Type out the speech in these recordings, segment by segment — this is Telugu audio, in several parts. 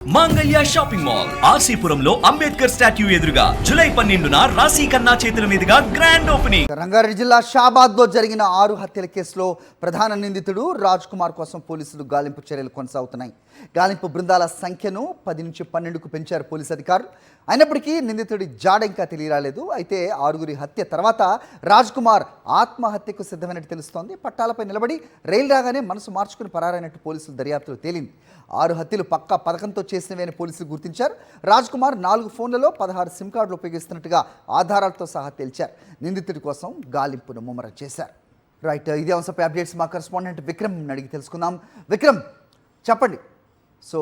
మాంగళ్య షాపింగ్ మాల్ ఆర్సీపురంలో అంబేద్కర్ స్టాట్యూ ఎదురుగా జూలై 12న రాశి ఖన్నా చేతుల మీదుగా గ్రాండ్ ఓపెనింగ్. రంగారెడ్డి జిల్లా షాబాద్ లో జరిగిన 6 హత్యల కేసులో ప్రధాన నిందితుడు రాజ్ కుమార్ కోసం పోలీసులు గాలింపు చర్యలు కొనసాగుతున్నాయి. గాలింపు బృందాల సంఖ్యను 10 నుంచి 12కు పెంచారు పోలీసు అధికారులు. అయినప్పటికీ నిందితుడి జాడ ఇంకా తెలియరాలేదు. అయితే 6గురి హత్య తర్వాత రాజ్ కుమార్ ఆత్మహత్యకు సిద్ధమైనట్టు తెలుస్తోంది. పట్టాలపై నిలబడి రైలు రాగానే మనసు మార్చుకుని పరారైనట్టు పోలీసులు దర్యాప్తులో తేలింది. 6 హత్యలు పక్కా పథకంతో చేసినవని పోలీసులు గుర్తించారు. రాజ్ కుమార్ 4 ఫోన్లలో 16 సిమ్ కార్డులు ఉపయోగిస్తున్నట్టుగా ఆధారాలతో సహా తేల్చారు. నిందితుడి కోసం గాలింపును ముమ్మరం చేశారు. రైట్, ఇదే అంశంపై అప్డేట్స్ మా కరెస్పాండెంట్ విక్రమ్ అడిగి తెలుసుకుందాం. విక్రమ్, చెప్పండి. సో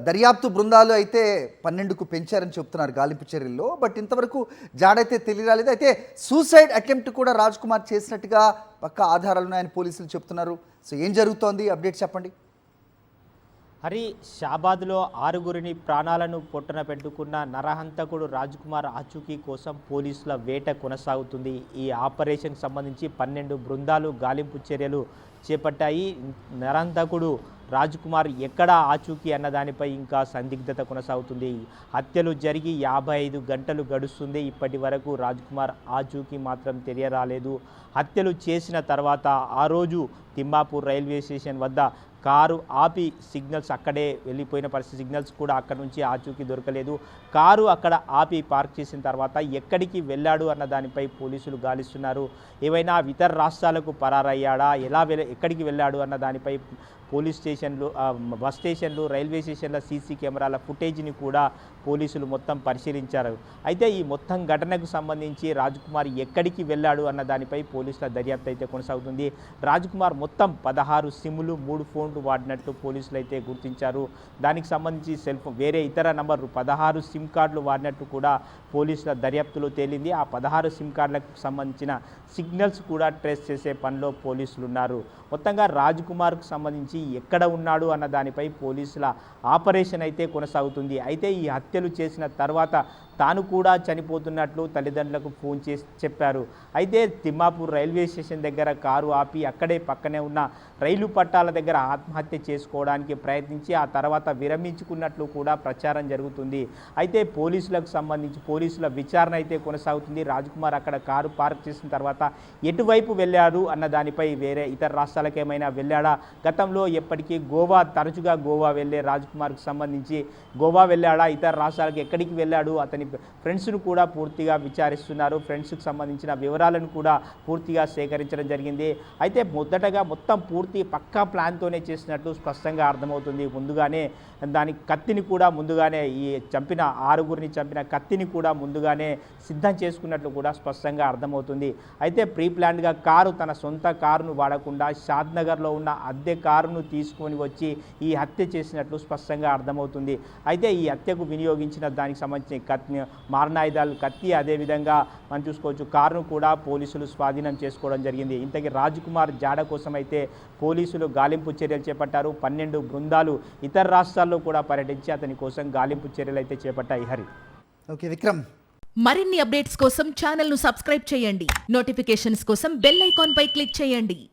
దర్యాప్తు బృందాలు అయితే 12కు పెంచారని చెప్తున్నారు గాలింపు చర్యల్లో. బట్ ఇంతవరకు జాడైతే తెలియరాలేదు. అయితే సూసైడ్ అటెంప్ట్ కూడా రాజ్ కుమార్ చేసినట్టుగా పక్కా ఆధారాలు ఉన్నాయని పోలీసులు చెప్తున్నారు. సో ఏం జరుగుతోంది, అప్డేట్ చెప్పండి. హరి, షాబాద్లో 6గురిని ప్రాణాలను పొట్టన పెట్టుకున్న నరహంతకుడు రాజ్ కుమార్ ఆచూకీ కోసం పోలీసుల వేట కొనసాగుతుంది. ఈ ఆపరేషన్కి సంబంధించి 12 బృందాలు గాలింపు చర్యలు చేపట్టాయి. నరహంతకుడు రాజ్ కుమార్ ఎక్కడ ఆచూకీ అన్న దానిపై ఇంకా సందిగ్ధత కొనసాగుతుంది. హత్యలు జరిగి 55 గంటలు గడుస్తుంది. ఇప్పటి వరకు రాజ్ కుమార్ ఆచూకీ మాత్రం తెలియరాలేదు. హత్యలు చేసిన తర్వాత ఆ రోజు తిమ్మాపూర్ రైల్వే స్టేషన్ వద్ద కారు ఆపి సిగ్నల్స్ అక్కడే వెళ్ళిపోయిన పరిస్థితి. సిగ్నల్స్ కూడా అక్కడ నుంచి ఆచూకీ దొరకలేదు. కారు అక్కడ ఆపి పార్క్ చేసిన తర్వాత ఎక్కడికి వెళ్ళాడు అన్న దానిపై పోలీసులు గాలిస్తున్నారు. ఏవైనా ఇతర రాష్ట్రాలకు పరారయ్యాడా, ఎక్కడికి వెళ్ళాడు అన్న దానిపై పోలీస్ స్టేషన్లు, బస్ స్టేషన్లు, రైల్వే స్టేషన్ల సీసీ కెమెరాల ఫుటేజ్ని కూడా పోలీసులు మొత్తం పరిశీలించారు. అయితే ఈ మొత్తం ఘటనకు సంబంధించి రాజ్ కుమార్ ఎక్కడికి వెళ్ళాడు అన్న దానిపై పోలీసుల దర్యాప్తు అయితే కొనసాగుతుంది. రాజ్ కుమార్ మొత్తం 16 సిమ్లు, 3 ఫోన్లు వాడినట్టు పోలీసులు అయితే గుర్తించారు. దానికి సంబంధించి వేరే ఇతర నంబర్లు 16 సిమ్ కార్డులు వాడినట్టు కూడా పోలీసుల దర్యాప్తులో తేలింది. ఆ 16 సిమ్ కార్డులకు సంబంధించిన సిగ్నల్స్ కూడా ట్రేస్ చేసే పనిలో పోలీసులు ఉన్నారు. మొత్తంగా రాజ్ కుమార్కు సంబంధించి ఎక్కడ ఉన్నాడు అన్న దానిపై పోలీసుల ఆపరేషన్ అయితే కొనసాగుతుంది. అయితే ఈ హత్యలు చేసిన తర్వాత తాను కూడా చనిపోతున్నట్లు తల్లిదండ్రులకు ఫోన్ చేసి చెప్పారు. అయితే తిమ్మాపూర్ రైల్వే స్టేషన్ దగ్గర కారు ఆపి అక్కడే పక్కనే ఉన్న రైలు పట్టాల దగ్గర ఆత్మహత్య చేసుకోవడానికి ప్రయత్నించి ఆ తర్వాత విరమించుకున్నట్లు కూడా ప్రచారం జరుగుతుంది. అయితే పోలీసులకు సంబంధించి పోలీసుల విచారణ అయితే కొనసాగుతుంది. రాజ్ కుమార్ అక్కడ కారు పార్క్ చేసిన తర్వాత ఎటువైపు వెళ్ళారు అన్న దానిపై వేరే ఇతర రాష్ట్రాలకు ఏమైనా వెళ్ళాడా, గతంలో ఎప్పటికీ తరచుగా గోవా వెళ్ళే రాజ్ కుమార్కు సంబంధించి గోవా వెళ్ళాడా, ఇతర రాష్ట్రాలకు ఎక్కడికి వెళ్ళాడు, అతని ఫ్రెండ్స్ను కూడా పూర్తిగా విచారిస్తున్నారు. ఫ్రెండ్స్కి సంబంధించిన వివరాలను కూడా పూర్తిగా సేకరించడం జరిగింది. అయితే మొత్తం పూర్తి పక్కా ప్లాన్తోనే చేసినట్టు స్పష్టంగా అర్థమవుతుంది. ముందుగానే దానికి కత్తిని కూడా ముందుగానే ఈ 6గురిని చంపిన కత్తిని కూడా ముందుగానే సిద్ధం చేసుకున్నట్లు కూడా స్పష్టంగా అర్థమవుతుంది. అయితే ప్రీ ప్లాన్డ్గా తన సొంత కారును వాడకుండా షాద్నగర్లో ఉన్న అద్దె కారును తీసుకొని వచ్చి ఈ హత్య చేసినట్లు స్పష్టంగా అర్థమవుతుంది. అయితే ఈ హత్యకు వినియోగించిన దానికి సంబంధించిన మారణాయుధాలు కత్తి, అదేవిధంగా మనం చూసుకోవచ్చు కారును కూడా పోలీసులు స్వాధీనం చేసుకోవడం జరిగింది. ఇంతకీ రాజ్ కుమార్ జాడ కోసం అయితే పోలీసులు గాలింపు చర్యలు చేపట్టారు. 12 బృందాలు ఇతర రాష్ట్రాల్లో కూడా పర్యటించి అతని కోసం గాలింపు చర్యలు అయితే చేపట్టాయి. హరి, ఓకే విక్రమ్. మరిన్ని అప్డేట్స్ కోసం ఛానల్ను సబ్స్క్రైబ్ చేయండి. నోటిఫికేషన్స్ కోసం బెల్ ఐకాన్ పై క్లిక్ చేయండి.